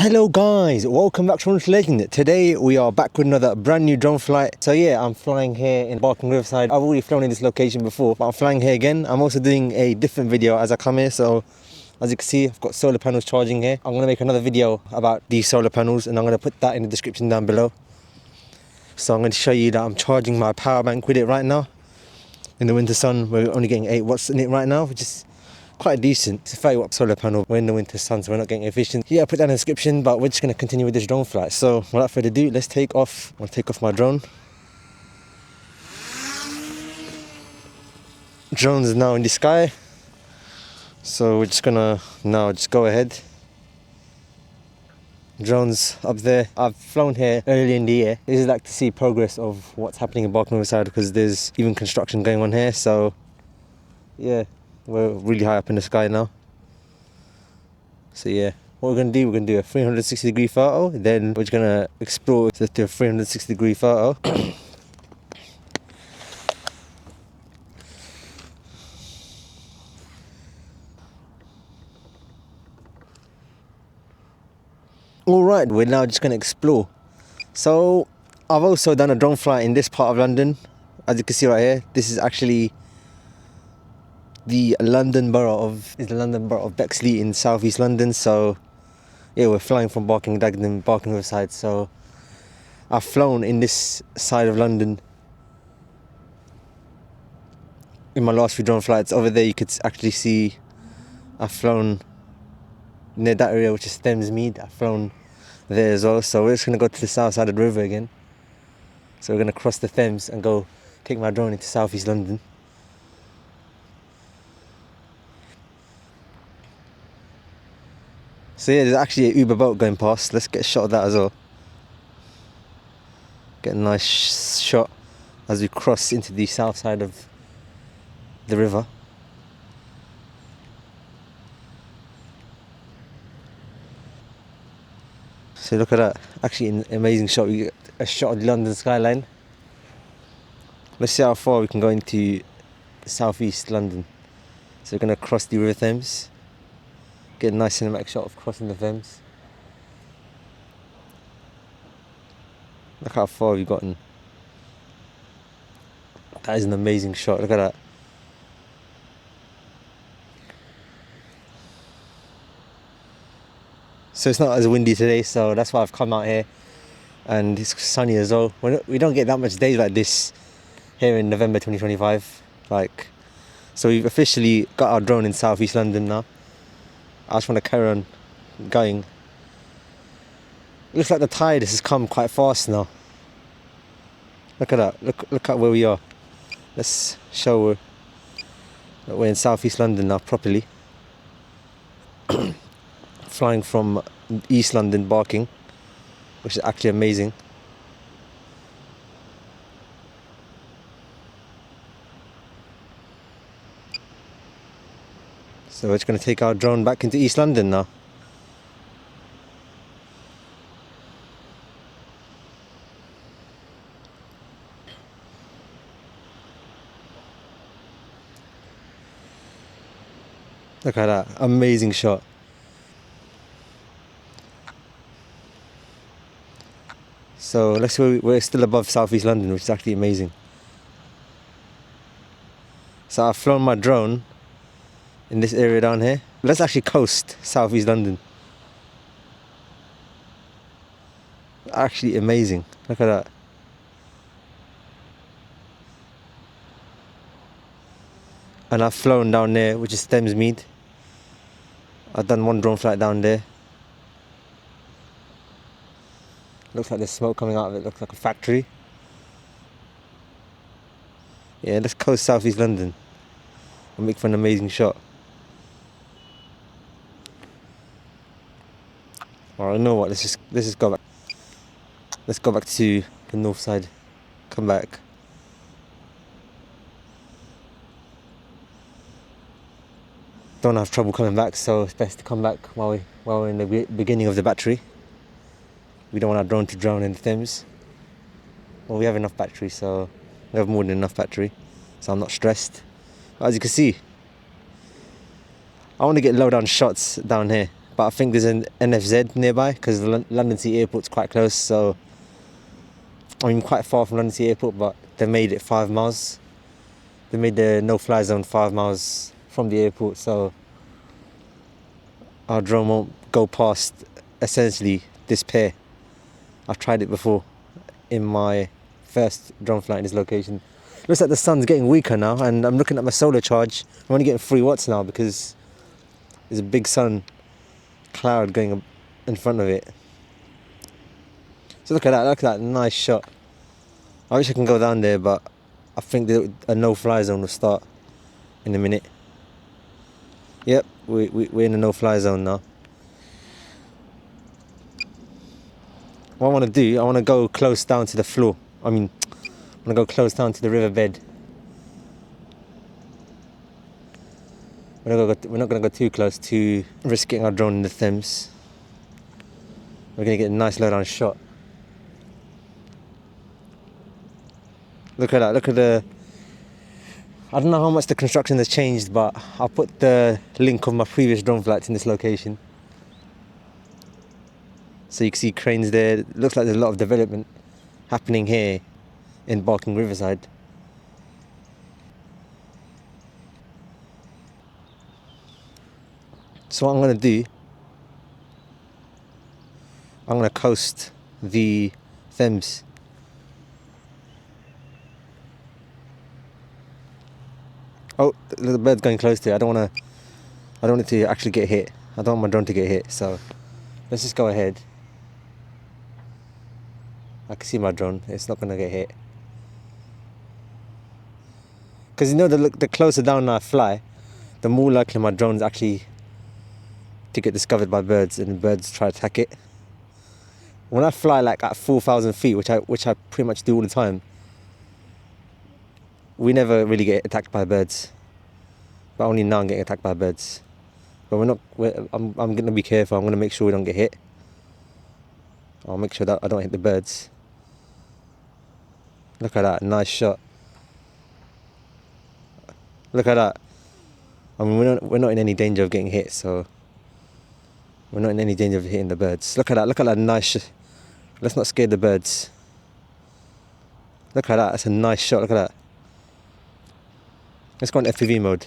Hello guys, welcome back to Legend. Today we are back with another brand new drone flight. So yeah, I'm flying here in Barking Riverside. I've already flown in this location before, but I'm flying here again. I'm also doing a different video as I come here. So as you can see, I've got solar panels charging here. I'm going to make another video about these solar panels and I'm going to put that in the description down below. So I'm going to show you that I'm charging my power bank with it right now. In the winter sun, we're only getting 8 watts in it right now, which is quite decent. It's a 30 watt solar panel. We're in the winter sun, so we're not getting efficient. Yeah, I'll put that in the description, but we're just going to continue with this drone flight. So without further ado, let's take off. I'll take off my drone. Drone's is now in the sky. So we're just going to now just go ahead. Drone's up there. I've flown here early in the year. This is like to see progress of what's happening in Barking Riverside because there's even construction going on here. So yeah, we're really high up in the sky now. So yeah, what we're going to do, we're going to do a 360 degree photo. Then we're just going to explore the 360 degree photo. Alright, we're now just going to explore. So I've also done a drone flight in this part of London. As you can see right here, this is actually the London borough of Bexley in southeast London. So yeah, we're flying from Barking Riverside. So I've flown in this side of London in my last few drone flights. Over there you could actually see I've flown near that area, which is Thamesmead. I've flown there as well. So we're just going to go to the south side of the river again. So we're going to cross the Thames and go take my drone into southeast London. So yeah, there's actually an Uber boat going past. Let's get a shot of that as well. Get a nice shot as we cross into the south side of the river. So look at that, actually an amazing shot. We get a shot of the London skyline. Let's see how far we can go into southeast London. So we're going to cross the River Thames. Get a nice cinematic shot of crossing the Thames. Look how far we've gotten. That is an amazing shot, look at that. So it's not as windy today, so that's why I've come out here. And it's sunny as well. We don't get that much days like this here in November 2025. So we've officially got our drone in southeast London now. I just want to carry on going. It looks like the tide has come quite fast now. Look at that. Look at where we are. Let's show that we're in southeast London now properly. Flying from East London, Barking, which is actually amazing. So we're just going to take our drone back into East London now. Look at that, amazing shot. So let's say we're still above southeast London, which is actually amazing. So I've flown my drone in this area down here. Let's actually coast southeast London. Actually amazing, look at that. And I've flown down there, which is Thamesmead. I've done one drone flight down there. Looks like there's smoke coming out of it, looks like a factory. Yeah, let's coast southeast London and make for an amazing shot. Alright, you know what, let's just go back. Let's go back to the north side. Come back. Don't have trouble coming back, so it's best to come back while we're in the beginning of the battery. We don't want our drone to drown in the Thames. Well, we have enough battery, so we have more than enough battery, so I'm not stressed. But as you can see, I want to get low down shots down here. but I think there's an NFZ nearby because London City Airport's quite close. So I mean, quite far from London City Airport, but they made it 5 miles. They made the no-fly zone 5 miles from the airport, so our drone won't go past essentially this pier. I've tried it before in my first drone flight in this location. Looks like the sun's getting weaker now, and I'm looking at my solar charge. I'm only getting 3 watts now because there's a big sun cloud going in front of it. So look at that nice shot. I wish I can go down there, but I think a no-fly zone will start in a minute. Yep, we're in a no-fly zone now. What I want to do, I want to go close down to the floor. I want to go close down to the riverbed. We're not going to go too close to risk getting our drone in the Thames. We're going to get a nice low-down shot. Look at that, look at the... I don't know how much the construction has changed, but I'll put the link of my previous drone flights in this location. So you can see cranes there. It looks like there's a lot of development happening here in Barking Riverside. So what I'm going to do, I'm going to coast the Thames. Oh, the bird's going close to it. I don't want it to actually get hit. I don't want my drone to get hit, so let's just go ahead. I can see my drone. It's not going to get hit. Because you know, the closer down I fly, the more likely my drone's actually to get discovered by birds, and the birds try to attack it. When I fly like at 4,000 feet, which I pretty much do all the time, we never really get attacked by birds. But only now I'm getting attacked by birds. But I'm going to be careful. I'm going to make sure we don't get hit. I'll make sure that I don't hit the birds. Look at that, nice shot. Look at that. I mean, we're not in any danger of getting hit, so we're not in any danger of hitting the birds. Look at that nice. Let's not scare the birds. Look at that, that's a nice shot. Look at that. Let's go on FPV mode.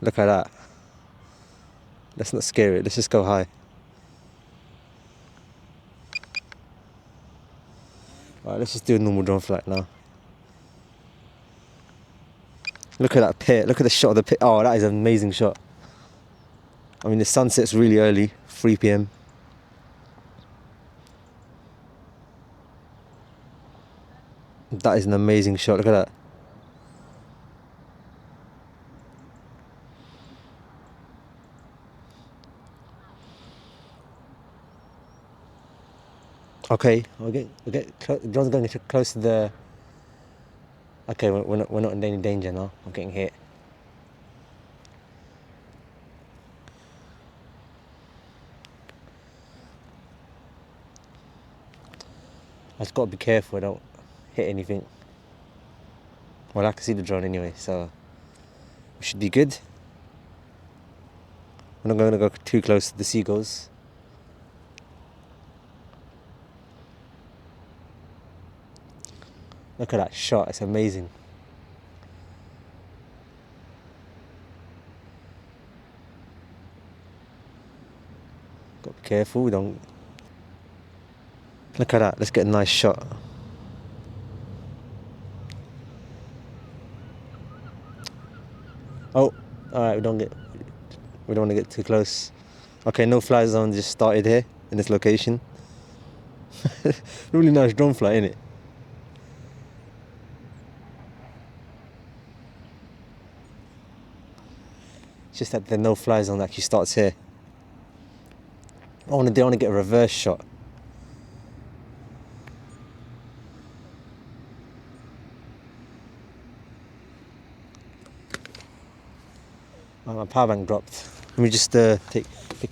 Look at that. Let's not scare it, let's just go high. Alright, let's just do a normal drone flight now. Look at that pit, look at the shot of the pit. Oh, that is an amazing shot. I mean, the sun sets really early, 3 PM. That is an amazing shot, look at that. Okay, drone's going close to the... Okay, we're not in any danger now. I'm getting hit. I just got to be careful I don't hit anything. Well, I can see the drone anyway, so we should be good. We're not going to go too close to the seagulls. Look at that shot, it's amazing. Got to be careful, we don't... Look at that, let's get a nice shot. Oh, alright, we don't want to get too close. Okay, no fly zone just started here in this location. Really nice drone flight, innit? Just that the no-fly zone actually starts here. I want to get a reverse shot. Oh, my power bank dropped. Let me just pick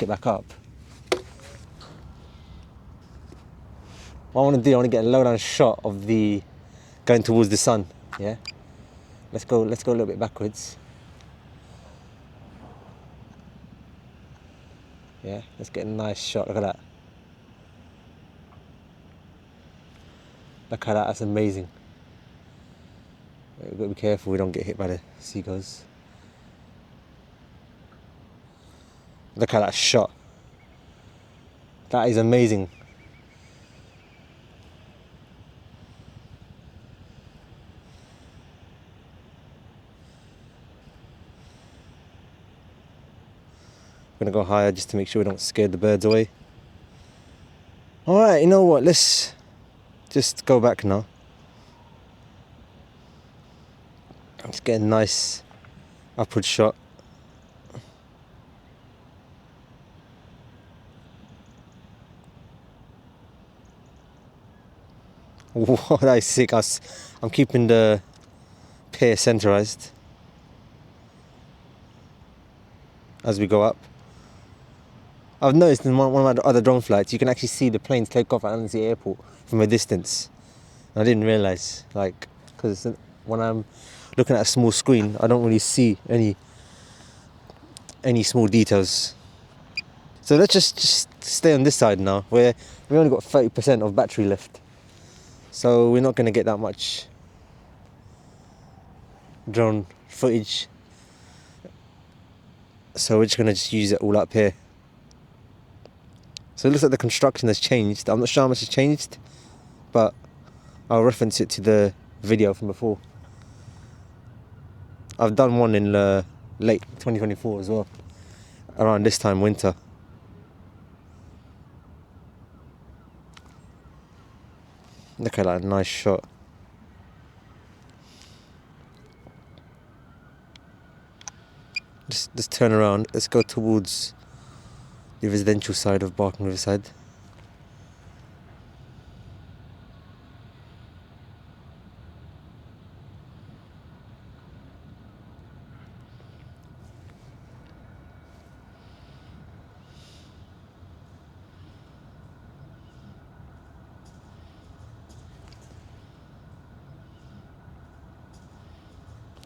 it back up. What I want to do, I want to get a low-down shot of the going towards the sun. Yeah. Let's go a little bit backwards. Yeah, let's get a nice shot. Look at that. Look at that, that's amazing. We've got to be careful we don't get hit by the seagulls. Look at that shot. That is amazing. I'm gonna go higher just to make sure we don't scare the birds away. Alright, you know what, let's just go back now. Let's get a nice upward shot. Whoa, that is sick. I'm keeping the pair centerized as we go up. I've noticed in one of my other drone flights, you can actually see the planes take off at Annecy Airport from a distance. I didn't realise, like, because when I'm looking at a small screen, I don't really see any small details. So let's just stay on this side now, where we only got 30% of battery left. So we're not going to get that much drone footage. So we're just going to just use it all up here. So it looks like the construction has changed. I'm not sure how much has changed, but I'll reference it to the video from before. I've done one in late 2024 as well, around this time, winter. Look at that, nice shot. Just turn around. Let's go towards the residential side of Barking Riverside.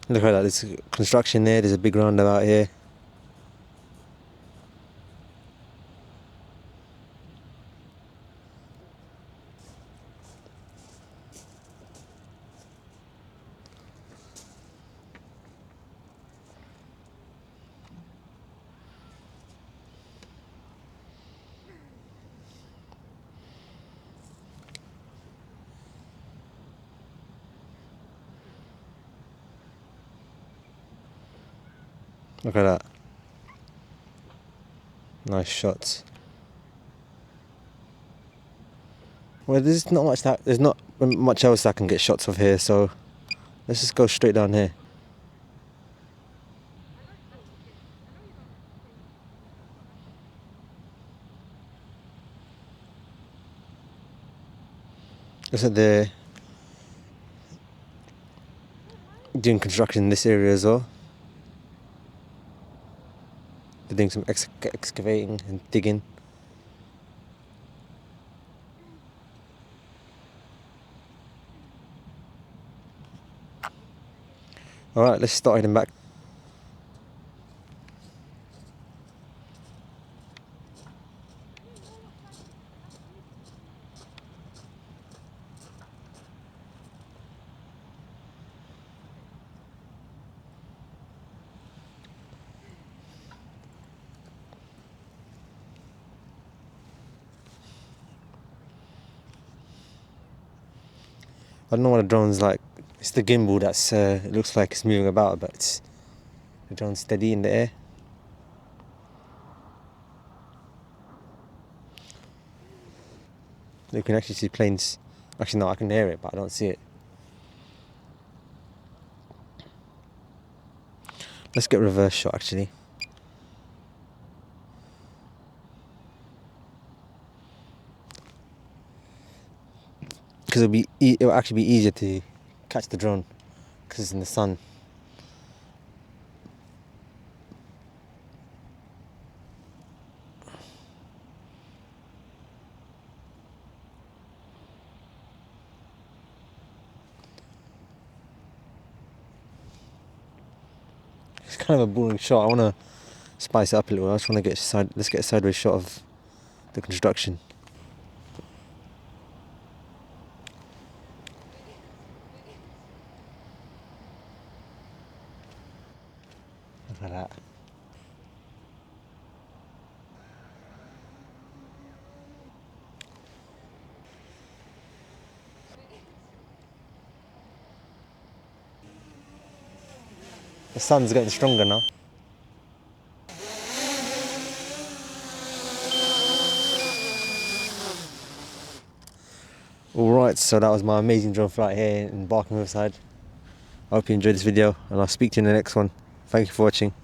Look at that, there's construction there, there's a big roundabout here. Look at that. Nice shots. Well, there's not much else I can get shots of here, so let's just go straight down here. Looks like they're doing construction in this area as well. They're doing some excavating and digging. Alright, let's start heading back. I don't know what a drone's like. It's the gimbal that's, it looks like it's moving about, but the drone's steady in the air. You can actually see planes. Actually, no, I can hear it, but I don't see it. Let's get a reverse shot, actually. Because it'll actually be easier to catch the drone because it's in the sun. It's kind of a boring shot. I want to spice it up a little. I just want to let's get a sideways shot of the construction. Look at that. The sun's getting stronger now. Alright, so that was my amazing drone flight here in Barking Riverside. I hope you enjoyed this video and I'll speak to you in the next one. Thank you for watching.